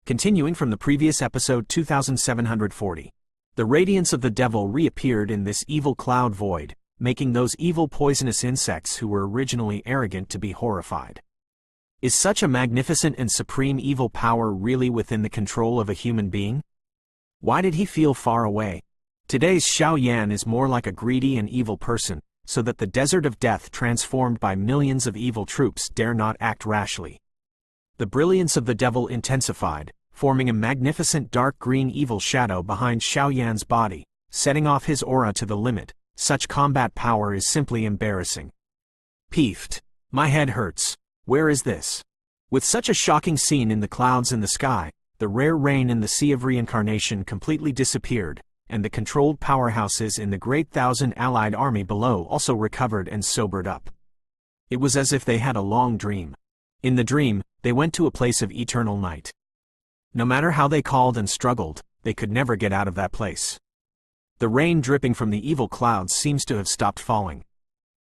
Continuing from the previous episode 2740, the radiance of the devil reappeared in this evil cloud void, making those evil poisonous insects who were originally arrogant to be horrified. Is such a magnificent and supreme evil power really within the control of a human being? Why did he feel far away? Today's Xiao Yan is more like a greedy and evil person, so that the desert of death transformed by millions of evil troops dare not act rashly. The brilliance of the devil intensified, forming a magnificent dark green evil shadow behind Xiao Yan's body, setting off his aura to the limit. Such combat power is simply embarrassing. Btth2, my head hurts. Where is this? With such a shocking scene in the clouds in the sky, the rare rain in the Sea of Reincarnation completely disappeared, and the controlled powerhouses in the great thousand allied army below also recovered and sobered up. It was as if they had a long dream. In the dream, they went to a place of eternal night. No matter how they called and struggled, they could never get out of that place. The rain dripping from the evil clouds seems to have stopped falling.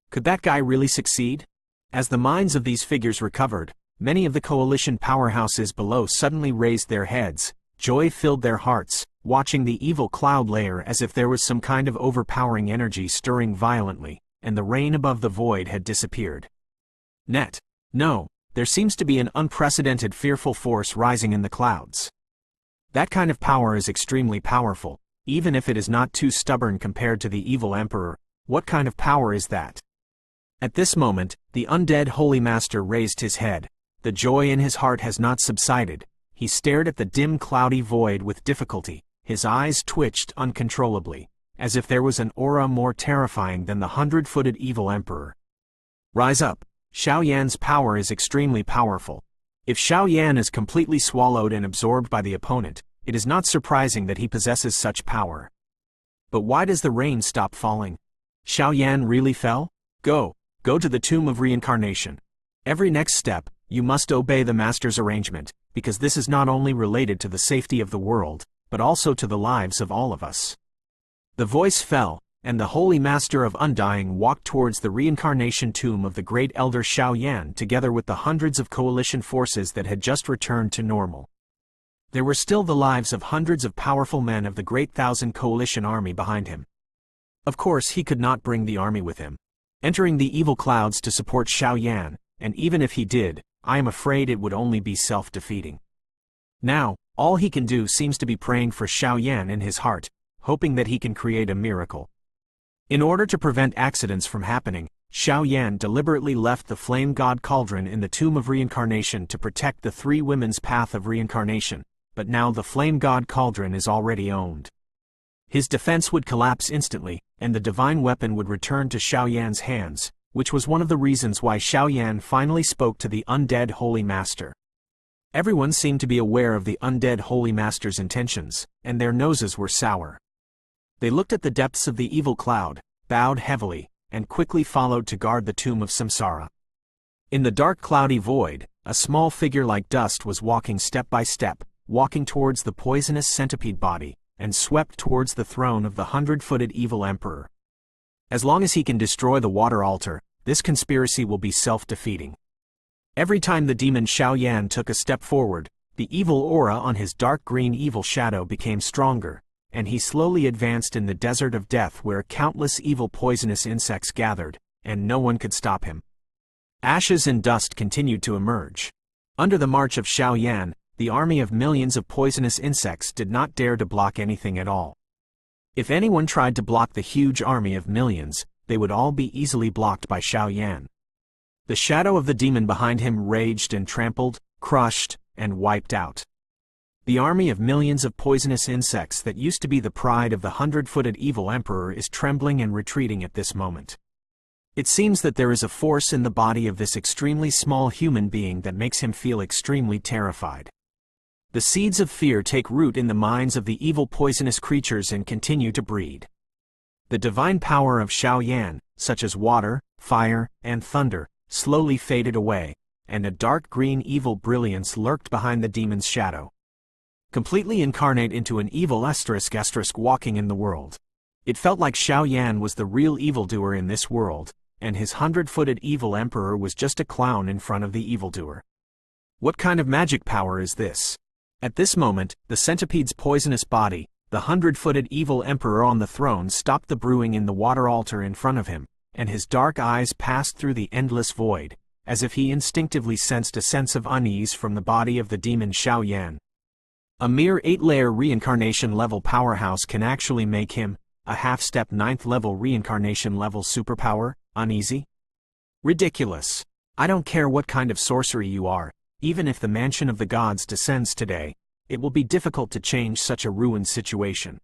Could that guy really succeed? As the minds of these figures recovered, many of the coalition powerhouses below suddenly raised their heads. Joy filled their hearts, watching the evil cloud layer as if there was some kind of overpowering energy stirring violently, and the rain above the void had disappeared. No, there seems to be an unprecedented fearful force rising in the clouds. That kind of power is extremely powerful, even if it is not too stubborn compared to the evil emperor. What kind of power is that? At this moment, the undead Holy Master raised his head. The joy in his heart has not subsided. He stared at the dim cloudy void with difficulty. His eyes twitched uncontrollably, as if there was an aura more terrifying than the 100-footed evil emperor. Rise up. Xiao Yan's power is extremely powerful. If Xiao Yan is completely swallowed and absorbed by the opponent, it is not surprising that he possesses such power. But why does the rain stop falling? Xiao Yan really fell? Go to the Tomb of Reincarnation. Every next step, you must obey the Master's arrangement, because this is not only related to the safety of the world, but also to the lives of all of us. The voice fell, and the Holy Master of Undying walked towards the reincarnation tomb of the great elder Xiao Yan together with the hundreds of coalition forces that had just returned to normal. There were still the lives of hundreds of powerful men of the great thousand coalition army behind him. Of course he could not bring the army with him, entering the evil clouds to support Xiao Yan, and even if he did, I am afraid it would only be self-defeating. Now, all he can do seems to be praying for Xiao Yan in his heart, hoping that he can create a miracle. In order to prevent accidents from happening, Xiao Yan deliberately left the flame god cauldron in the Tomb of Reincarnation to protect the three women's path of reincarnation, but now the flame god cauldron is already owned. His defense would collapse instantly, and the divine weapon would return to Xiao Yan's hands, which was one of the reasons why Xiao Yan finally spoke to the undead Holy Master. Everyone seemed to be aware of the undead Holy Master's intentions, and their noses were sour. They looked at the depths of the evil cloud, bowed heavily, and quickly followed to guard the tomb of Samsara. In the dark cloudy void, a small figure like dust was walking step by step, walking towards the poisonous centipede body, and swept towards the throne of the 100-footed evil emperor. As long as he can destroy the water altar, this conspiracy will be self-defeating. Every time the demon Xiao Yan took a step forward, the evil aura on his dark green evil shadow became stronger, and he slowly advanced in the desert of death where countless evil poisonous insects gathered, and no one could stop him. Ashes and dust continued to emerge. Under the march of Xiao Yan, the army of millions of poisonous insects did not dare to block anything at all. If anyone tried to block the huge army of millions, they would all be easily blocked by Xiao Yan. The shadow of the demon behind him raged and trampled, crushed, and wiped out. The army of millions of poisonous insects that used to be the pride of the 100-footed evil emperor is trembling and retreating at this moment. It seems that there is a force in the body of this extremely small human being that makes him feel extremely terrified. The seeds of fear take root in the minds of the evil poisonous creatures and continue to breed. The divine power of Xiao Yan, such as water, fire, and thunder, slowly faded away, and a dark green evil brilliance lurked behind the demon's shadow. Completely incarnate into an evil asterisk walking in the world. It felt like Xiao Yan was the real evildoer in this world, and his 100-footed evil emperor was just a clown in front of the evildoer. What kind of magic power is this? At this moment, the centipede's poisonous body, the 100-footed evil emperor on the throne, stopped the brewing in the water altar in front of him, and his dark eyes passed through the endless void, as if he instinctively sensed a sense of unease from the body of the demon Xiao Yan. A mere 8-layer reincarnation level powerhouse can actually make him, a half-step 9th level reincarnation level superpower, uneasy? Ridiculous. I don't care what kind of sorcery you are, even if the mansion of the gods descends today, it will be difficult to change such a ruined situation.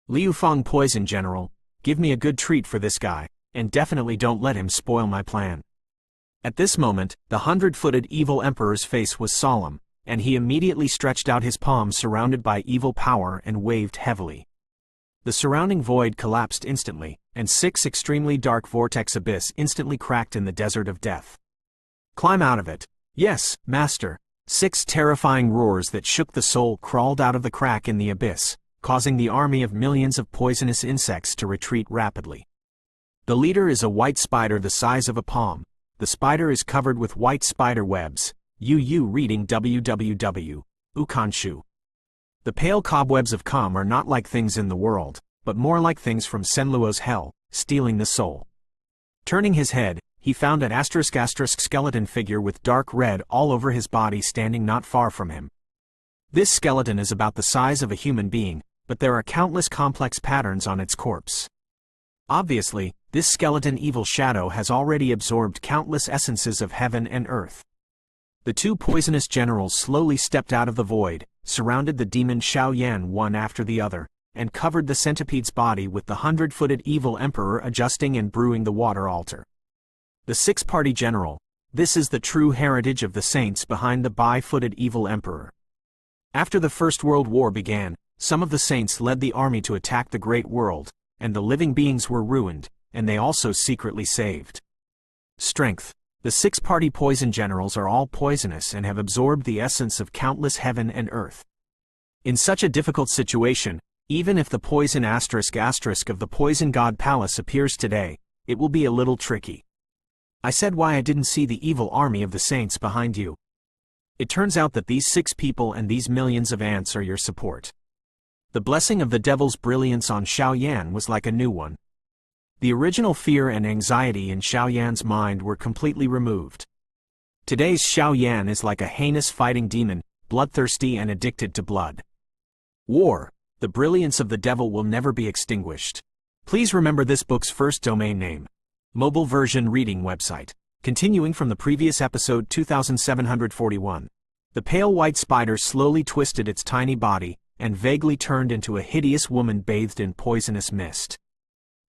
Liu Feng Poison General, give me a good treat for this guy, and definitely don't let him spoil my plan. At this moment, the 100-footed evil emperor's face was solemn, and he immediately stretched out his palms surrounded by evil power and waved heavily. The surrounding void collapsed instantly, and 6 extremely dark vortex abyss instantly cracked in the desert of death. Climb out of it. Yes, master. 6 terrifying roars that shook the soul crawled out of the crack in the abyss, causing the army of millions of poisonous insects to retreat rapidly. The leader is a white spider the size of a palm. The spider is covered with white spider webs. UU reading www. Ukanshu. The pale cobwebs of Kam are not like things in the world, but more like things from Senluo's hell, stealing the soul. Turning his head, he found an *** skeleton figure with dark red all over his body standing not far from him. This skeleton is about the size of a human being, but there are countless complex patterns on its corpse. Obviously, this skeleton evil shadow has already absorbed countless essences of heaven and earth. The 2 poisonous generals slowly stepped out of the void, surrounded the demon Xiao Yan one after the other, and covered the centipede's body with the 100-footed evil emperor adjusting and brewing the water altar. The 6-party general, this is the true heritage of the saints behind the bi-footed evil emperor. After the First World War began, some of the saints led the army to attack the Great World, and the living beings were ruined, and they also secretly saved. Strength. The 6-party poison generals are all poisonous and have absorbed the essence of countless heaven and earth. In such a difficult situation, even if the poison *** of the Poison God Palace appears today, it will be a little tricky. I said why I didn't see the evil army of the saints behind you. It turns out that these 6 people and these millions of ants are your support. The blessing of the devil's brilliance on Xiao Yan was like a new one. The original fear and anxiety in Xiao Yan's mind were completely removed. Today's Xiao Yan is like a heinous fighting demon, bloodthirsty and addicted to blood. War, the brilliance of the devil will never be extinguished. Please remember this book's first domain name. Mobile version reading website. Continuing from the previous episode 2741. The pale white spider slowly twisted its tiny body, and vaguely turned into a hideous woman bathed in poisonous mist.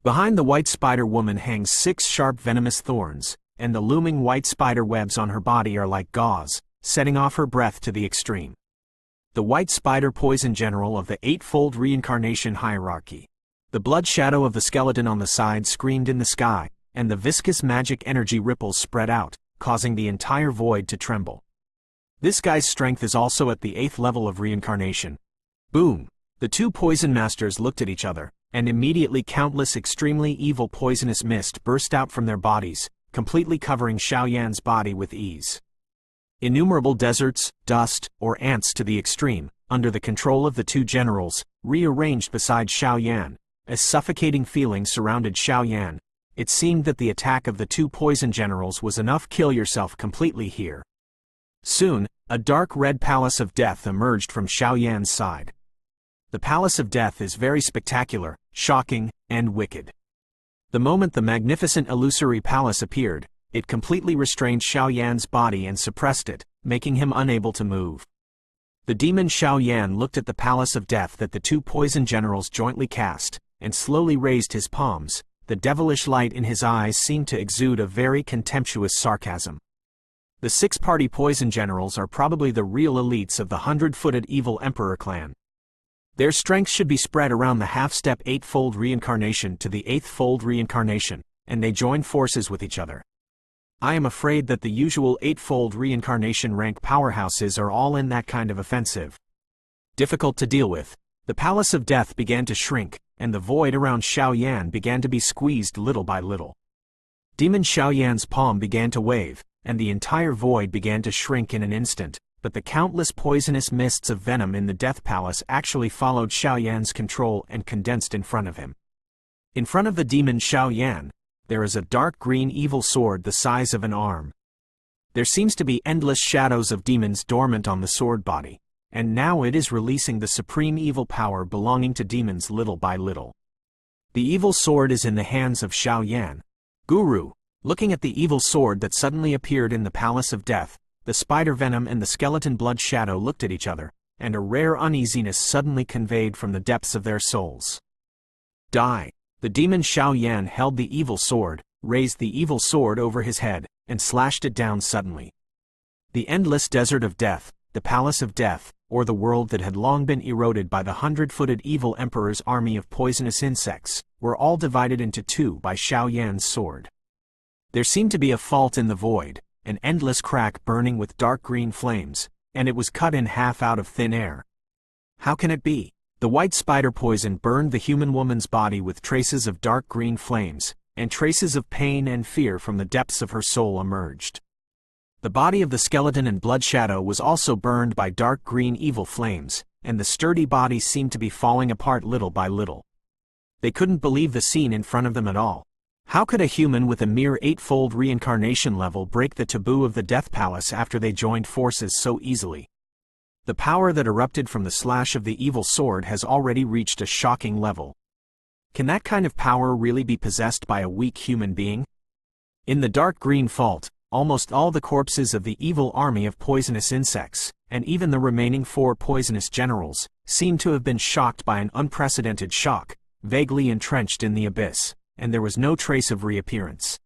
Behind the white spider woman hangs 6 sharp venomous thorns, and the looming white spider webs on her body are like gauze, setting off her breath to the extreme. The white spider poison general of the 8-fold reincarnation hierarchy. The blood shadow of the skeleton on the side screamed in the sky, and the viscous magic energy ripples spread out, causing the entire void to tremble. This guy's strength is also at the 8th level of reincarnation. Boom! The 2 poison masters looked at each other, and immediately countless extremely evil poisonous mist burst out from their bodies, completely covering Xiao Yan's body with ease. Innumerable deserts, dust, or ants to the extreme, under the control of the 2 generals, rearranged beside Xiao Yan. As suffocating feelings surrounded Xiao Yan, it seemed that the attack of the 2 poison generals was enough. Kill yourself completely here. Soon, a dark red palace of death emerged from Xiao Yan's side. The Palace of Death is very spectacular, shocking, and wicked. The moment the magnificent illusory palace appeared, it completely restrained Xiao Yan's body and suppressed it, making him unable to move. The demon Xiao Yan looked at the Palace of Death that the 2 poison generals jointly cast, and slowly raised his palms. The devilish light in his eyes seemed to exude a very contemptuous sarcasm. The 6-party poison generals are probably the real elites of the 100-footed evil emperor clan. Their strength should be spread around the half-step 8-fold reincarnation to the 8th-fold reincarnation, and they join forces with each other. I am afraid that the usual 8-fold reincarnation rank powerhouses are all in that kind of offensive. Difficult to deal with, the Palace of Death began to shrink, and the void around Xiao Yan began to be squeezed little by little. Demon Xiao Yan's palm began to wave, and the entire void began to shrink in an instant, but the countless poisonous mists of venom in the Death Palace actually followed Xiao Yan's control and condensed in front of him. In front of the demon Xiao Yan, there is a dark green evil sword the size of an arm. There seems to be endless shadows of demons dormant on the sword body, and now it is releasing the supreme evil power belonging to demons little by little. The evil sword is in the hands of Xiao Yan. Guru, looking at the evil sword that suddenly appeared in the Palace of Death, the spider venom and the skeleton blood shadow looked at each other, and a rare uneasiness suddenly conveyed from the depths of their souls. Die! The demon Xiao Yan held the evil sword, raised the evil sword over his head, and slashed it down suddenly. The endless desert of death, the Palace of Death, or the world that had long been eroded by the 100-footed evil emperor's army of poisonous insects, were all divided into two by Xiao Yan's sword. There seemed to be a fault in the void, an endless crack burning with dark green flames, and it was cut in half out of thin air. How can it be? The white spider poison burned the human woman's body with traces of dark green flames, and traces of pain and fear from the depths of her soul emerged. The body of the skeleton and blood shadow was also burned by dark green evil flames, and the sturdy body seemed to be falling apart little by little. They couldn't believe the scene in front of them at all. How could a human with a mere 8-fold reincarnation level break the taboo of the Death Palace after they joined forces so easily? The power that erupted from the slash of the evil sword has already reached a shocking level. Can that kind of power really be possessed by a weak human being? In the dark green vault, almost all the corpses of the evil army of poisonous insects, and even the remaining 4 poisonous generals, seemed to have been shocked by an unprecedented shock, vaguely entrenched in the abyss, and there was no trace of reappearance.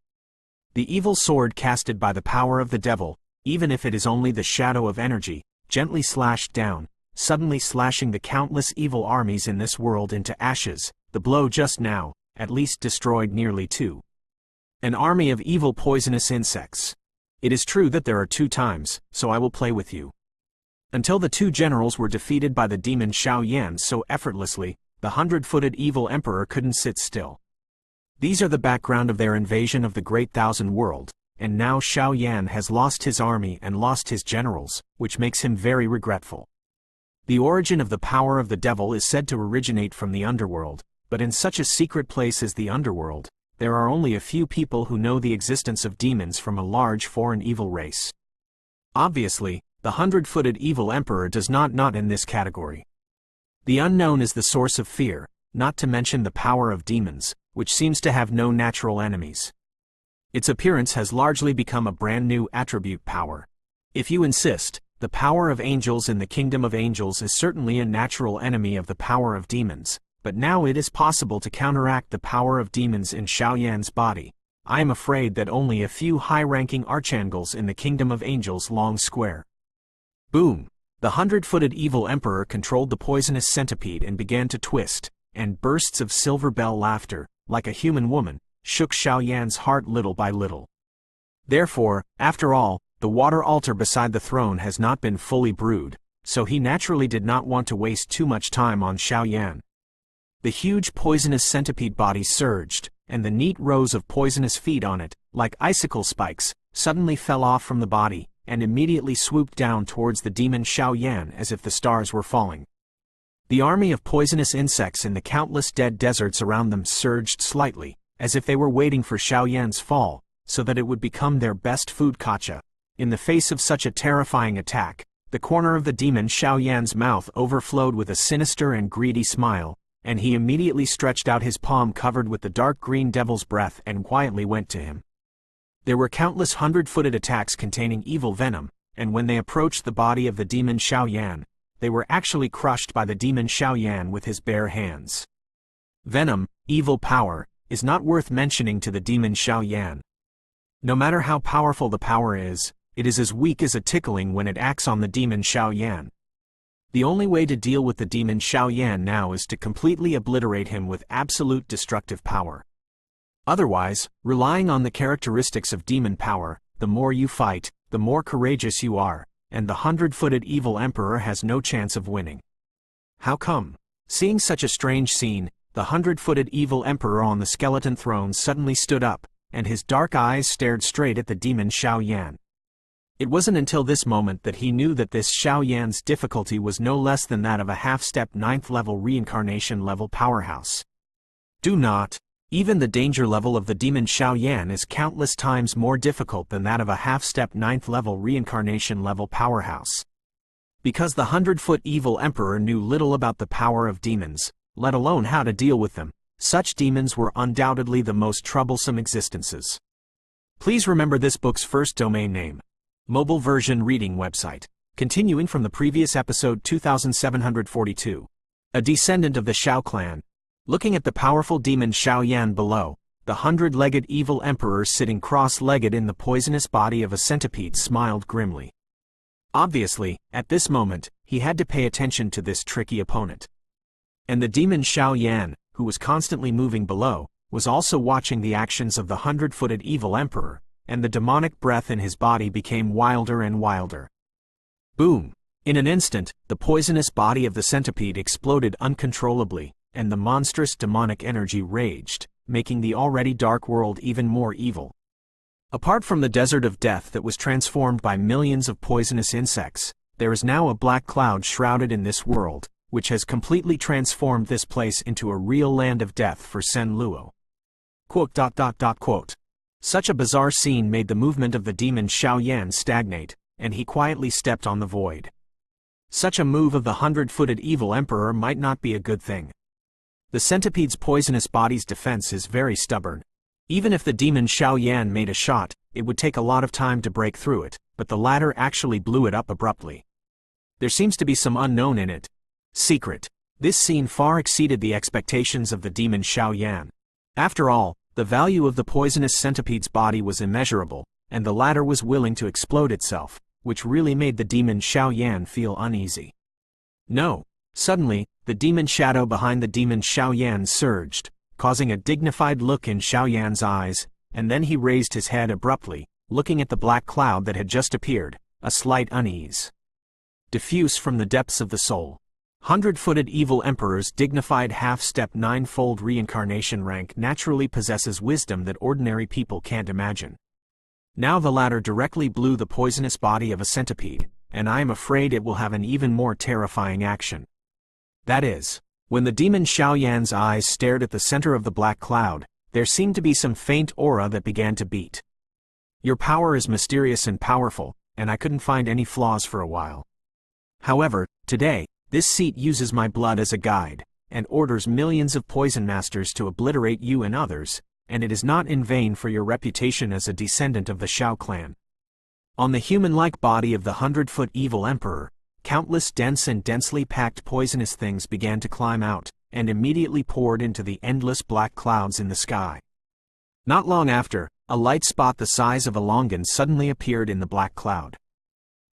The evil sword casted by the power of the devil, even if it is only the shadow of energy, gently slashed down, suddenly slashing the countless evil armies in this world into ashes. The blow just now, at least, destroyed nearly 2. An army of evil poisonous insects. It is true that there are 2 times, so I will play with you. Until the 2 generals were defeated by the demon Xiao Yan so effortlessly, the 100-footed evil emperor couldn't sit still. These are the background of their invasion of the Great Thousand World, and now Xiao Yan has lost his army and lost his generals, which makes him very regretful. The origin of the power of the devil is said to originate from the underworld, but in such a secret place as the underworld, there are only a few people who know the existence of demons from a large foreign evil race. Obviously, the 100-footed evil emperor does not in this category. The unknown is the source of fear, not to mention the power of demons, which seems to have no natural enemies. Its appearance has largely become a brand new attribute power. If you insist, the power of angels in the kingdom of angels is certainly a natural enemy of the power of demons, but now it is possible to counteract the power of demons in Xiao Yan's body. I am afraid that only a few high-ranking archangels in the kingdom of angels long square. Boom! The 100-footed evil emperor controlled the poisonous centipede and began to twist, and bursts of silver bell laughter, like a human woman, shook Xiao Yan's heart little by little. Therefore, after all, the water altar beside the throne has not been fully brewed, so he naturally did not want to waste too much time on Xiao Yan. The huge poisonous centipede body surged, and the neat rows of poisonous feet on it, like icicle spikes, suddenly fell off from the body, and immediately swooped down towards the demon Xiao Yan as if the stars were falling. The army of poisonous insects in the countless dead deserts around them surged slightly, as if they were waiting for Xiao Yan's fall, so that it would become their best food kacha. In the face of such a terrifying attack, the corner of the demon Xiao Yan's mouth overflowed with a sinister and greedy smile, and he immediately stretched out his palm covered with the dark green devil's breath and quietly went to him. There were countless 100-footed attacks containing evil venom, and when they approached the body of the demon Xiao Yan, they were actually crushed by the demon Xiao Yan with his bare hands. Venom, evil power, is not worth mentioning to the demon Xiao Yan. No matter how powerful the power is, it is as weak as a tickling when it acts on the demon Xiao Yan. The only way to deal with the demon Xiao Yan now is to completely obliterate him with absolute destructive power. Otherwise, relying on the characteristics of demon power, the more you fight, the more courageous you are, and the 100-footed evil emperor has no chance of winning. How come? Seeing such a strange scene, the 100-footed evil emperor on the skeleton throne suddenly stood up, and his dark eyes stared straight at the demon Xiao Yan. It wasn't until this moment that he knew that this Xiao Yan's difficulty was no less than that of a half-step 9th level reincarnation level powerhouse. Do not. Even the danger level of the demon Xiao Yan is countless times more difficult than that of a half-step 9th level reincarnation level powerhouse. Because the 100-foot evil emperor knew little about the power of demons, let alone how to deal with them, such demons were undoubtedly the most troublesome existences. Please remember this book's first domain name. Mobile version reading website. Continuing from the previous episode 2742. A descendant of the Xiao clan. Looking at the powerful demon Xiao Yan below, the 100-legged evil emperor sitting cross-legged in the poisonous body of a centipede smiled grimly. Obviously, at this moment, he had to pay attention to this tricky opponent. And the demon Xiao Yan, who was constantly moving below, was also watching the actions of the 100-footed evil emperor, and the demonic breath in his body became wilder and wilder. Boom! In an instant, the poisonous body of the centipede exploded uncontrollably, and the monstrous demonic energy raged, making the already dark world even more evil. Apart from the desert of death that was transformed by millions of poisonous insects, there is now a black cloud shrouded in this world, which has completely transformed this place into a real land of death for Sen Luo. Quote. Such a bizarre scene made the movement of the demon Xiao Yan stagnate, and he quietly stepped on the void. Such a move of the 100-footed evil emperor might not be a good thing. The centipede's poisonous body's defense is very stubborn. Even if the demon Xiao Yan made a shot, it would take a lot of time to break through it, but the latter actually blew it up abruptly. There seems to be some unknown in it. Secret. This scene far exceeded the expectations of the demon Xiao Yan. After all, the value of the poisonous centipede's body was immeasurable, and the latter was willing to explode itself, which really made the demon Xiao Yan feel uneasy. No. Suddenly, the demon shadow behind the demon Xiao Yan surged, causing a dignified look in Xiao Yan's eyes, and then he raised his head abruptly, looking at the black cloud that had just appeared, a slight unease. Diffuse from the depths of the soul. 100-footed evil emperor's dignified half-step 9-fold reincarnation rank naturally possesses wisdom that ordinary people can't imagine. Now the latter directly blew the poisonous body of a centipede, and I am afraid it will have an even more terrifying action. That is, when the demon Xiao Yan's eyes stared at the center of the black cloud, there seemed to be some faint aura that began to beat. Your power is mysterious and powerful, and I couldn't find any flaws for a while. However, today, this seat uses my blood as a guide, and orders millions of poison masters to obliterate you and others, and it is not in vain for your reputation as a descendant of the Xiao clan. On the human-like body of the 100-foot evil emperor, countless dense and densely packed poisonous things began to climb out, and immediately poured into the endless black clouds in the sky. Not long after, a light spot the size of a longan suddenly appeared in the black cloud.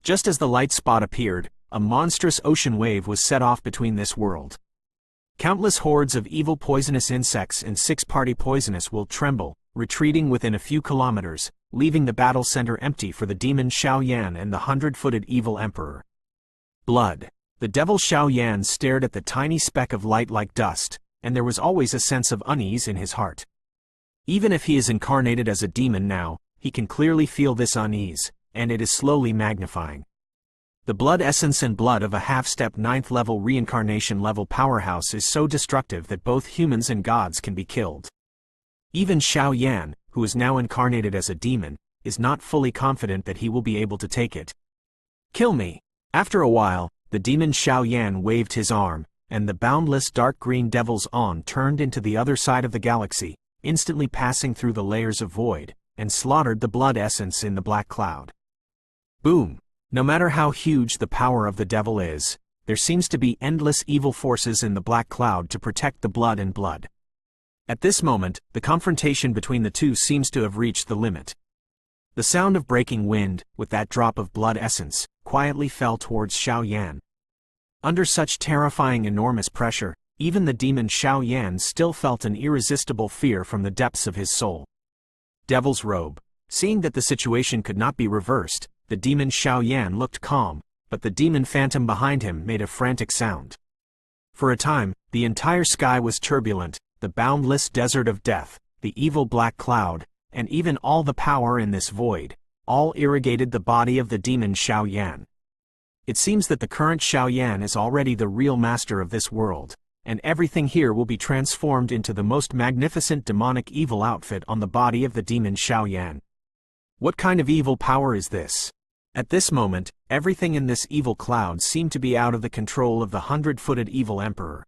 Just as the light spot appeared, a monstrous ocean wave was set off between this world. Countless hordes of evil poisonous insects and six-party poisonous will tremble, retreating within a few kilometers, leaving the battle center empty for the demon Xiao Yan and the 100-footed evil emperor. Blood. The devil Xiao Yan stared at the tiny speck of light like dust, and there was always a sense of unease in his heart. Even if he is incarnated as a demon now, he can clearly feel this unease, and it is slowly magnifying. The blood essence and blood of a half-step 9th level reincarnation level powerhouse is so destructive that both humans and gods can be killed. Even Xiao Yan, who is now incarnated as a demon, is not fully confident that he will be able to take it. Kill me! After a while, the demon Xiao Yan waved his arm, and the boundless dark green devil's on turned into the other side of the galaxy, instantly passing through the layers of void, and slaughtered the blood essence in the black cloud. Boom! No matter how huge the power of the devil is, there seems to be endless evil forces in the black cloud to protect the blood and blood. At this moment, the confrontation between the two seems to have reached the limit. The sound of breaking wind, with that drop of blood essence, quietly fell towards Xiao Yan. Under such terrifying enormous pressure, even the demon Xiao Yan still felt an irresistible fear from the depths of his soul. Devil's robe. Seeing that the situation could not be reversed, the demon Xiao Yan looked calm, but the demon phantom behind him made a frantic sound. For a time, the entire sky was turbulent, the boundless desert of death, the evil black cloud, and even all the power in this void, all irrigated the body of the demon Xiao Yan. It seems that the current Xiao Yan is already the real master of this world, and everything here will be transformed into the most magnificent demonic evil outfit on the body of the demon Xiao Yan. What kind of evil power is this? At this moment, everything in this evil cloud seemed to be out of the control of the 100-footed evil emperor.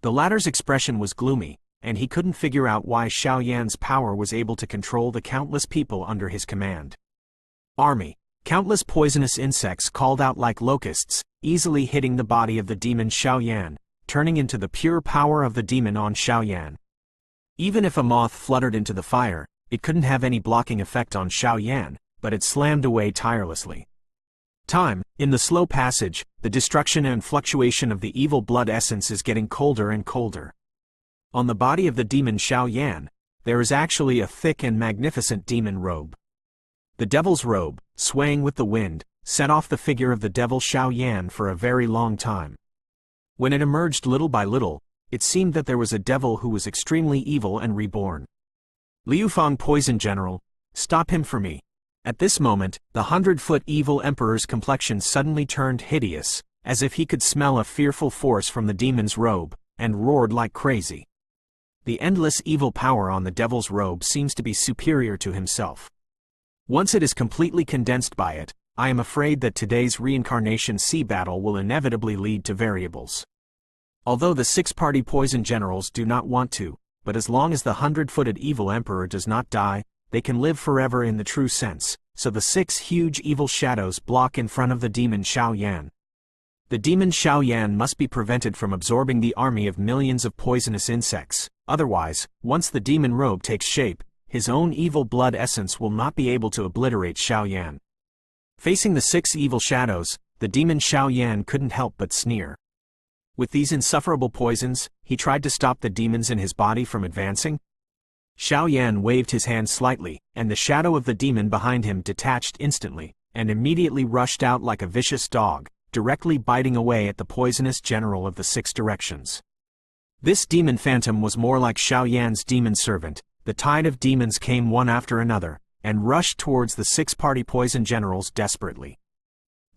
The latter's expression was gloomy, and he couldn't figure out why Xiao Yan's power was able to control the countless people under his command. Army. Countless poisonous insects called out like locusts, easily hitting the body of the demon Xiao Yan, turning into the pure power of the demon on Xiao Yan. Even if a moth fluttered into the fire, it couldn't have any blocking effect on Xiao Yan, but it slammed away tirelessly. In the slow passage, the destruction and fluctuation of the evil blood essence is getting colder and colder. On the body of the demon Xiao Yan, there is actually a thick and magnificent demon robe. The devil's robe, swaying with the wind, set off the figure of the devil Xiao Yan for a very long time. When it emerged little by little, it seemed that there was a devil who was extremely evil and reborn. Liu Fang, Poison General, stop him for me. At this moment, the 100-foot evil emperor's complexion suddenly turned hideous, as if he could smell a fearful force from the demon's robe, and roared like crazy. The endless evil power on the devil's robe seems to be superior to himself. Once it is completely condensed by it, I am afraid that today's reincarnation sea battle will inevitably lead to variables. Although the 6-party poison generals do not want to, but as long as the 100-footed evil emperor does not die, they can live forever in the true sense, so the 6 huge evil shadows block in front of the demon Xiao Yan. The demon Xiao Yan must be prevented from absorbing the army of millions of poisonous insects, otherwise, once the demon robe takes shape, his own evil blood essence will not be able to obliterate Xiao Yan. Facing the 6 evil shadows, the demon Xiao Yan couldn't help but sneer. With these insufferable poisons, he tried to stop the demons in his body from advancing. Xiao Yan waved his hand slightly, and the shadow of the demon behind him detached instantly, and immediately rushed out like a vicious dog, directly biting away at the poisonous general of the 6 directions. This demon phantom was more like Xiao Yan's demon servant. The tide of demons came one after another, and rushed towards the 6-party poison generals desperately.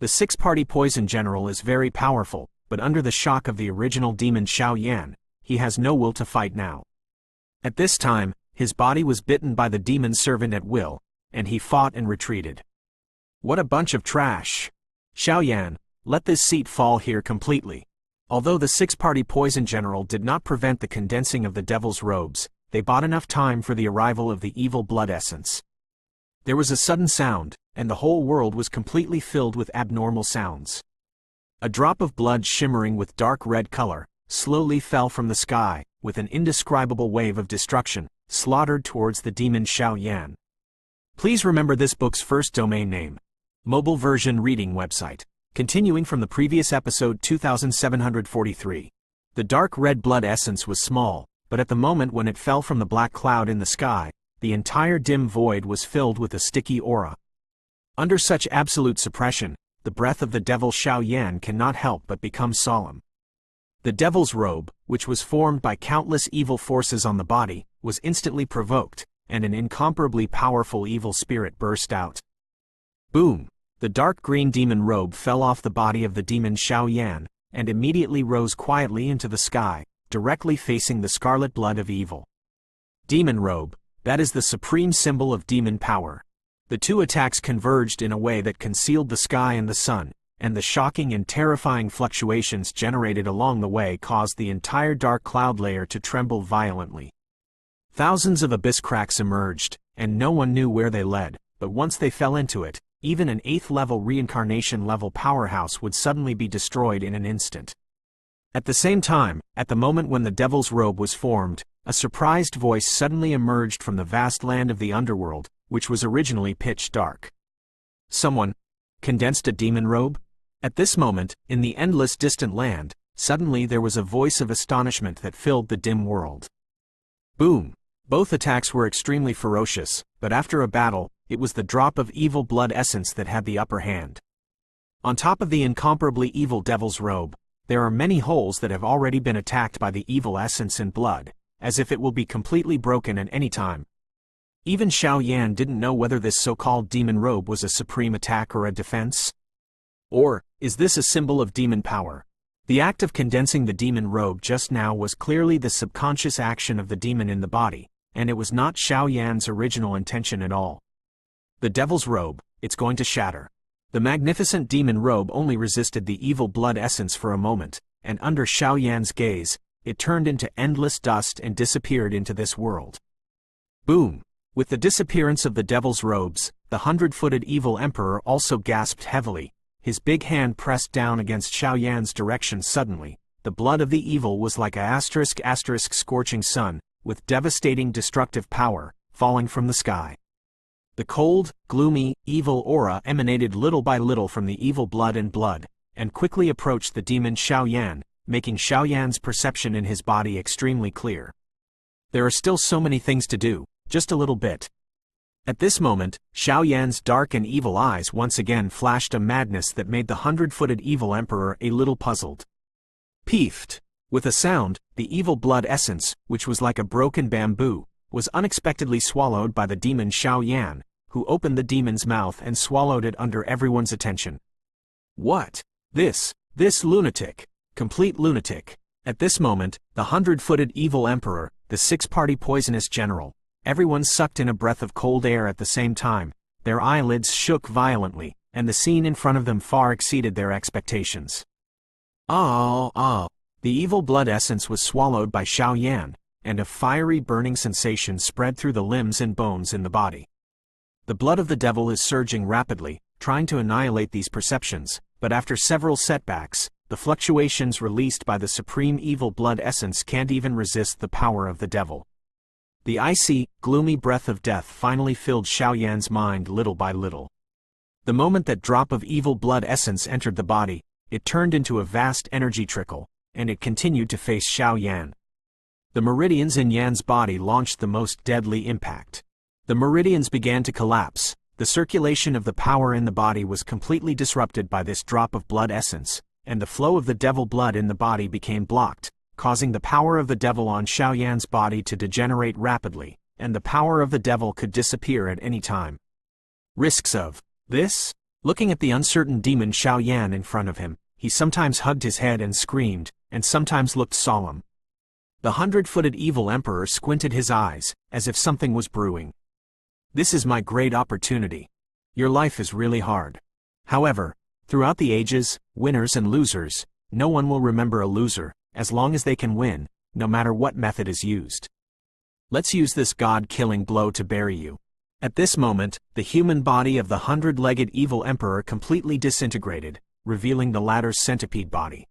The 6-party poison general is very powerful, but under the shock of the original demon Xiao Yan, he has no will to fight now. At this time, his body was bitten by the demon servant at will, and he fought and retreated. What a bunch of trash! Xiao Yan, let this seat fall here completely. Although the 6-party poison general did not prevent the condensing of the devil's robes, they bought enough time for the arrival of the evil blood essence. There was a sudden sound, and the whole world was completely filled with abnormal sounds. A drop of blood shimmering with dark red color, slowly fell from the sky, with an indescribable wave of destruction, slaughtered towards the demon Xiao Yan. Please remember this book's first domain name. Mobile version reading website. Continuing from the previous episode 2743. The dark red blood essence was small, but at the moment when it fell from the black cloud in the sky, the entire dim void was filled with a sticky aura. Under such absolute suppression, the breath of the devil Xiao Yan cannot help but become solemn. The devil's robe, which was formed by countless evil forces on the body, was instantly provoked, and an incomparably powerful evil spirit burst out. Boom! The dark green demon robe fell off the body of the demon Xiao Yan, and immediately rose quietly into the sky, directly facing the scarlet blood of evil. Demon robe, that is the supreme symbol of demon power. The 2 attacks converged in a way that concealed the sky and the sun, and the shocking and terrifying fluctuations generated along the way caused the entire dark cloud layer to tremble violently. Thousands of abyss cracks emerged, and no one knew where they led, but once they fell into it, even an 8th-level reincarnation-level powerhouse would suddenly be destroyed in an instant. At the same time, at the moment when the devil's robe was formed, a surprised voice suddenly emerged from the vast land of the underworld, which was originally pitch dark. Someone condensed a demon robe? At this moment, in the endless distant land, suddenly there was a voice of astonishment that filled the dim world. Boom! Both attacks were extremely ferocious, but after a battle, it was the drop of evil blood essence that had the upper hand. On top of the incomparably evil devil's robe, there are many holes that have already been attacked by the evil essence and blood, as if it will be completely broken at any time. Even Xiao Yan didn't know whether this so-called demon robe was a supreme attack or a defense. Or, is this a symbol of demon power? The act of condensing the demon robe just now was clearly the subconscious action of the demon in the body, and it was not Xiao Yan's original intention at all. The devil's robe, it's going to shatter. The magnificent demon robe only resisted the evil blood essence for a moment, and under Xiao Yan's gaze, it turned into endless dust and disappeared into this world. Boom! With the disappearance of the devil's robes, the 100-footed evil emperor also gasped heavily. His big hand pressed down against Xiao Yan's direction suddenly. The blood of the evil was like a *** scorching sun, with devastating destructive power, falling from the sky. The cold, gloomy, evil aura emanated little by little from the evil blood, and quickly approached the demon Xiao Yan, making Xiao Yan's perception in his body extremely clear. There are still so many things to do, just a little bit. At this moment, Xiao Yan's dark and evil eyes once again flashed a madness that made the 100-footed evil emperor a little puzzled. Peefed! With a sound, the evil blood essence, which was like a broken bamboo, was unexpectedly swallowed by the demon Xiao Yan, who opened the demon's mouth and swallowed it under everyone's attention. What? This lunatic! Complete lunatic! At this moment, the 100-footed evil emperor, the six-party poisonous general, everyone sucked in a breath of cold air at the same time, their eyelids shook violently, and the scene in front of them far exceeded their expectations. The evil blood essence was swallowed by Xiao Yan, and a fiery burning sensation spread through the limbs and bones in the body. The blood of the devil is surging rapidly, trying to annihilate these perceptions, but after several setbacks, the fluctuations released by the supreme evil blood essence can't even resist the power of the devil. The icy, gloomy breath of death finally filled Xiao Yan's mind little by little. The moment that drop of evil blood essence entered the body, it turned into a vast energy trickle, and it continued to face Xiao Yan. The meridians in Yan's body launched the most deadly impact. The meridians began to collapse. The circulation of the power in the body was completely disrupted by this drop of blood essence, and the flow of the devil blood in the body became blocked, causing the power of the devil on Xiao Yan's body to degenerate rapidly, and the power of the devil could disappear at any time. Risks of this? Looking at the uncertain demon Xiao Yan in front of him, he sometimes hugged his head and screamed, and sometimes looked solemn. The 100-footed evil emperor squinted his eyes, as if something was brewing. This is my great opportunity. Your life is really hard. However, throughout the ages, winners and losers, no one will remember a loser, as long as they can win, no matter what method is used. Let's use this god-killing blow to bury you. At this moment, the human body of the 100-legged evil emperor completely disintegrated, revealing the latter's centipede body.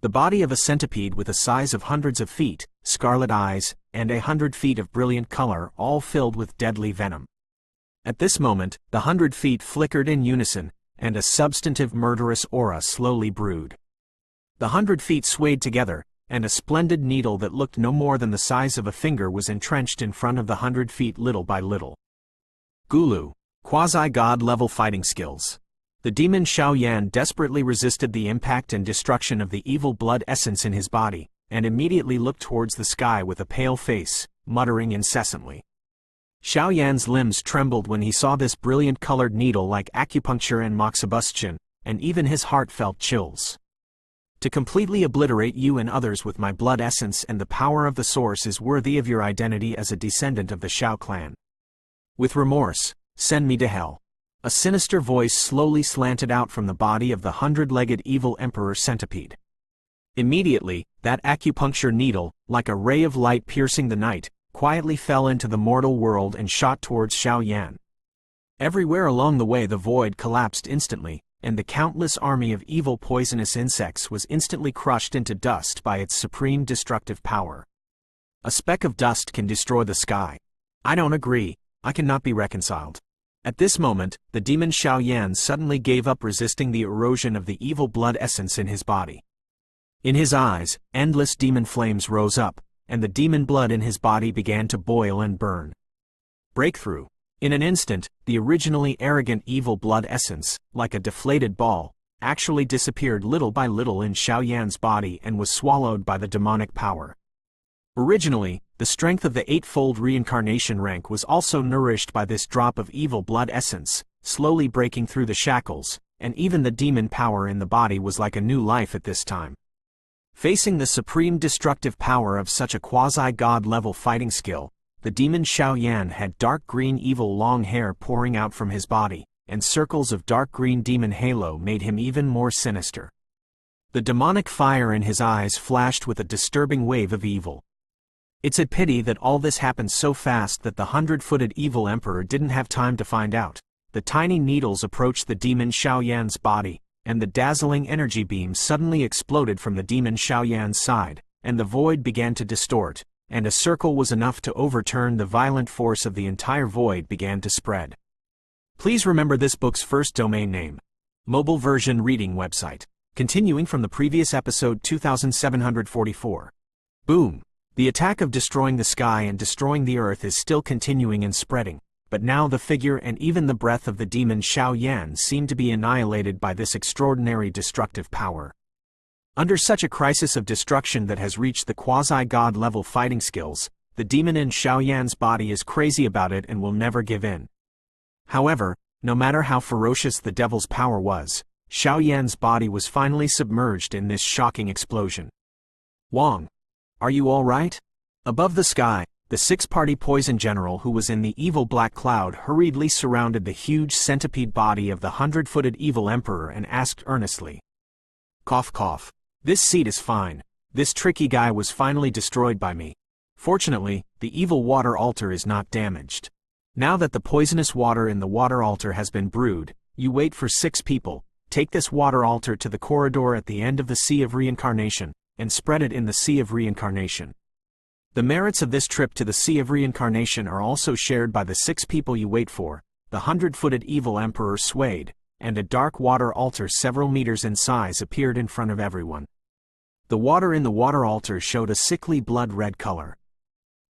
The body of a centipede with a size of hundreds of feet, scarlet eyes, and 100 feet of brilliant color, all filled with deadly venom. At this moment, the 100 feet flickered in unison, and a substantive murderous aura slowly brewed. The 100 feet swayed together, and a splendid needle that looked no more than the size of a finger was entrenched in front of the 100 feet little by little. Gulu, quasi-god level fighting skills. The demon Xiao Yan desperately resisted the impact and destruction of the evil blood essence in his body, and immediately looked towards the sky with a pale face, muttering incessantly. Xiao Yan's limbs trembled when he saw this brilliant colored needle like acupuncture and moxibustion, and even his heart felt chills. To completely obliterate you and others with my blood essence and the power of the source is worthy of your identity as a descendant of the Xiao clan. With remorse, send me to hell. A sinister voice slowly slanted out from the body of the 100-legged evil emperor centipede. Immediately, that acupuncture needle, like a ray of light piercing the night, quietly fell into the mortal world and shot towards Xiao Yan. Everywhere along the way the void collapsed instantly, and the countless army of evil poisonous insects was instantly crushed into dust by its supreme destructive power. A speck of dust can destroy the sky. I don't agree, I cannot be reconciled. At this moment, the demon Xiao Yan suddenly gave up resisting the erosion of the evil blood essence in his body. In his eyes, endless demon flames rose up, and the demon blood in his body began to boil and burn. Breakthrough. In an instant, the originally arrogant evil blood essence, like a deflated ball, actually disappeared little by little in Xiao Yan's body and was swallowed by the demonic power. Originally, The strength of the eightfold reincarnation rank was also nourished by this drop of evil blood essence, slowly breaking through the shackles, and even the demon power in the body was like a new life at this time. Facing the supreme destructive power of such a quasi-god level fighting skill, the demon Xiaoyan had dark green evil long hair pouring out from his body, and circles of dark green demon halo made him even more sinister. The demonic fire in his eyes flashed with a disturbing wave of evil. It's a pity that all this happened so fast that the 100-footed evil emperor didn't have time to find out. The tiny needles approached the demon Xiaoyan's body, and the dazzling energy beam suddenly exploded from the demon Xiaoyan's side, and the void began to distort, and a circle was enough to overturn the violent force of the entire void began to spread. Please remember this book's first domain name. Mobile version reading website. Continuing from the previous episode 2744. Boom. The attack of destroying the sky and destroying the earth is still continuing and spreading, but now the figure and even the breath of the demon Xiaoyan seem to be annihilated by this extraordinary destructive power. Under such a crisis of destruction that has reached the quasi-god level fighting skills, the demon in Xiaoyan's body is crazy about it and will never give in. However, no matter how ferocious the devil's power was, Xiaoyan's body was finally submerged in this shocking explosion. Wang, are you all right? Above the sky, the six-party poison general who was in the evil black cloud hurriedly surrounded the huge centipede body of the 100-footed evil emperor and asked earnestly. Cough cough. This seat is fine. This tricky guy was finally destroyed by me. Fortunately, the evil water altar is not damaged. Now that the poisonous water in the water altar has been brewed, you wait for 6 people, take this water altar to the corridor at the end of the Sea of Reincarnation, and spread it in the Sea of Reincarnation. The merits of this trip to the Sea of Reincarnation are also shared by the 6 people you wait for. The 100-footed evil emperor swayed, and a dark water altar several meters in size appeared in front of everyone. The water in the water altar showed a sickly blood-red color.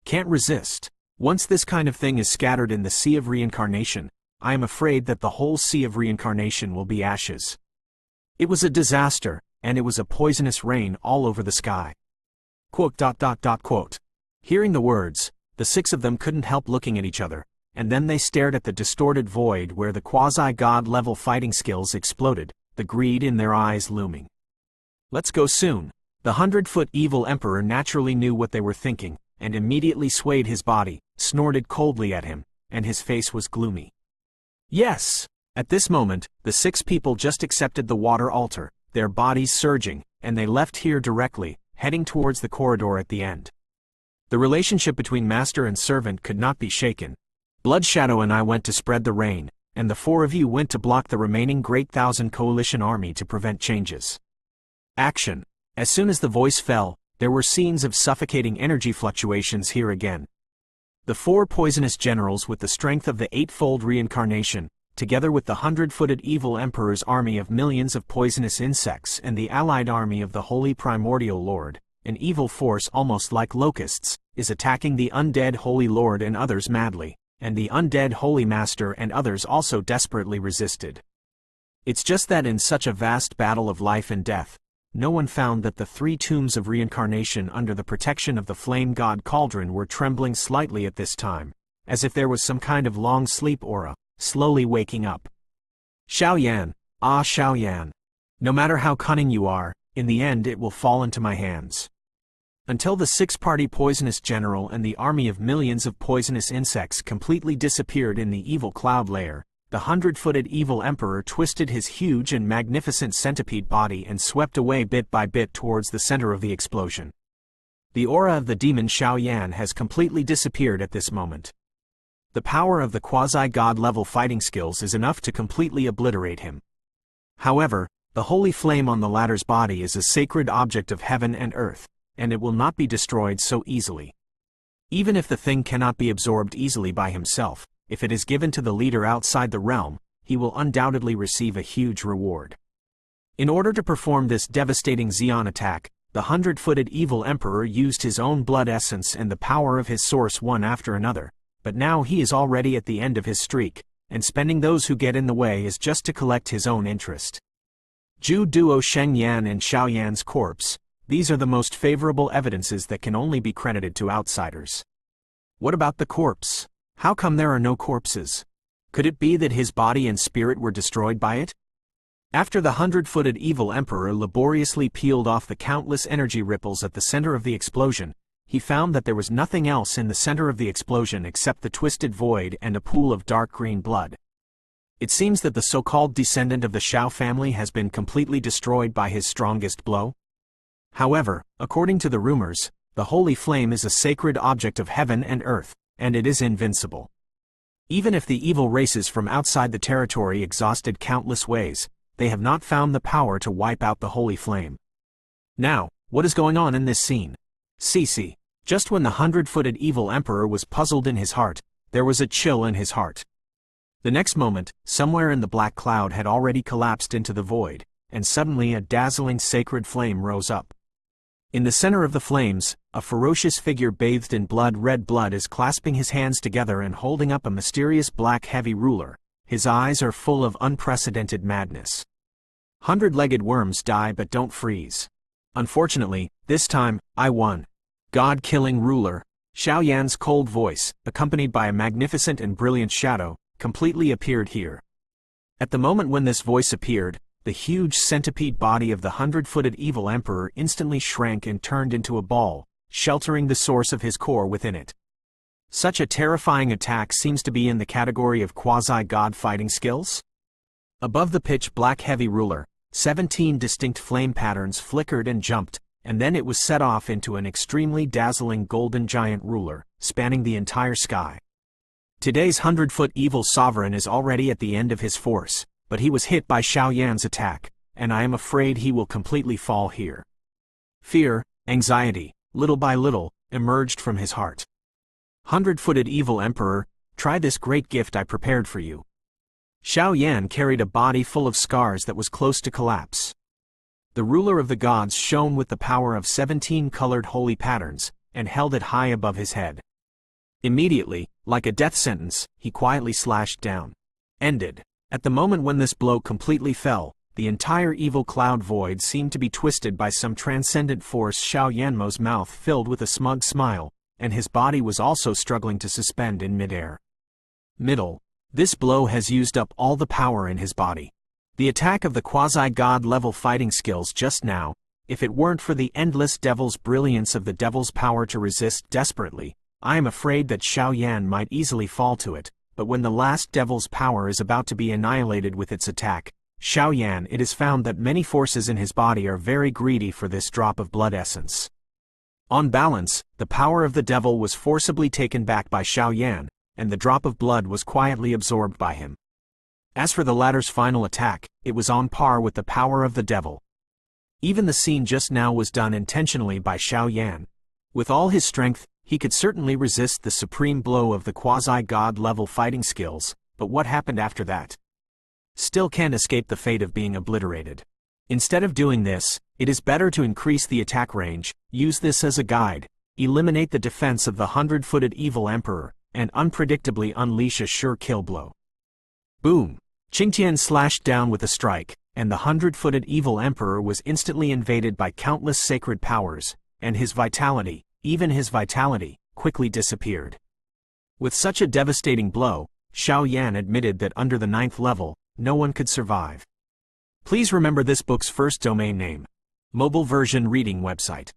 Can't resist. Once this kind of thing is scattered in the Sea of Reincarnation, I am afraid that the whole Sea of Reincarnation will be ashes. It was a disaster, and it was a poisonous rain all over the sky. Quote. Hearing the words, the 6 of them couldn't help looking at each other, and then they stared at the distorted void where the quasi-god level fighting skills exploded, the greed in their eyes looming. Let's go soon. The 100-foot evil emperor naturally knew what they were thinking, and immediately swayed his body, snorted coldly at him, and his face was gloomy. Yes! At this moment, the 6 people just accepted the water altar, their bodies surging, and they left here directly, heading towards the corridor at the end. The relationship between master and servant could not be shaken. Bloodshadow and I went to spread the rain, and the 4 of you went to block the remaining Great Thousand Coalition army to prevent changes. Action. As soon as the voice fell, there were scenes of suffocating energy fluctuations here again. The 4 poisonous generals with the strength of the eightfold reincarnation, together with the 100-footed evil emperor's army of millions of poisonous insects and the allied army of the holy primordial lord, an evil force almost like locusts, is attacking the undead holy lord and others madly, and the undead holy master and others also desperately resisted. It's just that in such a vast battle of life and death, no one found that the 3 tombs of reincarnation under the protection of the flame god Cauldron were trembling slightly at this time, as if there was some kind of long sleep aura, slowly waking up. Xiaoyan, ah Xiaoyan. No matter how cunning you are, in the end it will fall into my hands. Until the 6-party poisonous general and the army of millions of poisonous insects completely disappeared in the evil cloud layer, the 100-footed evil emperor twisted his huge and magnificent centipede body and swept away bit by bit towards the center of the explosion. The aura of the demon Xiaoyan has completely disappeared at this moment. The power of the quasi-god level fighting skills is enough to completely obliterate him. However, the holy flame on the latter's body is a sacred object of heaven and earth, and it will not be destroyed so easily. Even if the thing cannot be absorbed easily by himself, if it is given to the leader outside the realm, he will undoubtedly receive a huge reward. In order to perform this devastating Xeon attack, the 100-footed evil emperor used his own blood essence and the power of his source one after another, but now he is already at the end of his streak, and spending those who get in the way is just to collect his own interest. Zhu Duo Sheng Yan and Xiaoyan's corpse, These are the most favorable evidences that can only be credited to outsiders. What about the corpse? How come there are no corpses? Could it be that his body and spirit were destroyed by it? After the 100-footed evil emperor laboriously peeled off the countless energy ripples at the center of the explosion, he found that there was nothing else in the center of the explosion except the twisted void and a pool of dark green blood. It seems that the so-called descendant of the Shao family has been completely destroyed by his strongest blow. However, according to the rumors, the holy flame is a sacred object of heaven and earth, and it is invincible. Even if the evil races from outside the territory exhausted countless ways, they have not found the power to wipe out the holy flame. Now, what is going on in this scene? See, just when the 100-footed evil emperor was puzzled in his heart, there was a chill in his heart. The next moment, somewhere in the black cloud had already collapsed into the void, and suddenly a dazzling sacred flame rose up. In the center of the flames, a ferocious figure bathed in red blood is clasping his hands together and holding up a mysterious black heavy ruler. His eyes are full of unprecedented madness. 100-legged worms die but don't freeze. Unfortunately, this time, I won. God-killing ruler. Xiao Yan's cold voice, accompanied by a magnificent and brilliant shadow, completely appeared here. At the moment when this voice appeared, the huge centipede body of the 100-footed evil emperor instantly shrank and turned into a ball, sheltering the source of his core within it. Such a terrifying attack seems to be in the category of quasi-god fighting skills. Above the pitch-black heavy ruler, 17 distinct flame patterns flickered and jumped, and then it was set off into an extremely dazzling golden giant ruler, spanning the entire sky. Today's 100-foot evil sovereign is already at the end of his force, but he was hit by Xiao Yan's attack, and I am afraid he will completely fall here. Fear, anxiety, little by little, emerged from his heart. 100-footed evil emperor, try this great gift I prepared for you. Xiao Yan carried a body full of scars that was close to collapse. The ruler of the gods shone with the power of 17 colored holy patterns, and held it high above his head. Immediately, like a death sentence, he quietly slashed down. Ended. At the moment when this blow completely fell, the entire evil cloud void seemed to be twisted by some transcendent force. Xiao Yanmo's mouth filled with a smug smile, and his body was also struggling to suspend in midair. This blow has used up all the power in his body. The attack of the quasi-god level fighting skills just now, if it weren't for the endless devil's brilliance of the devil's power to resist desperately, I am afraid that Xiao Yan might easily fall to it. But when the last devil's power is about to be annihilated with its attack, Xiao Yan, it is found that many forces in his body are very greedy for this drop of blood essence. On balance, the power of the devil was forcibly taken back by Xiao Yan, and the drop of blood was quietly absorbed by him. As for the latter's final attack, it was on par with the power of the devil. Even the scene just now was done intentionally by Xiao Yan. With all his strength, he could certainly resist the supreme blow of the quasi-god level fighting skills, but what happened after that? Still can't escape the fate of being obliterated. Instead of doing this, it is better to increase the attack range, use this as a guide, eliminate the defense of the 100-footed evil emperor, and unpredictably unleash a sure kill blow. Boom! Qingtian slashed down with a strike, and the 100-footed evil emperor was instantly invaded by countless sacred powers, and his vitality, even his vitality, quickly disappeared. With such a devastating blow, Xiao Yan admitted that under the 9th level, no one could survive. Please remember this book's first domain name. Mobile version reading website.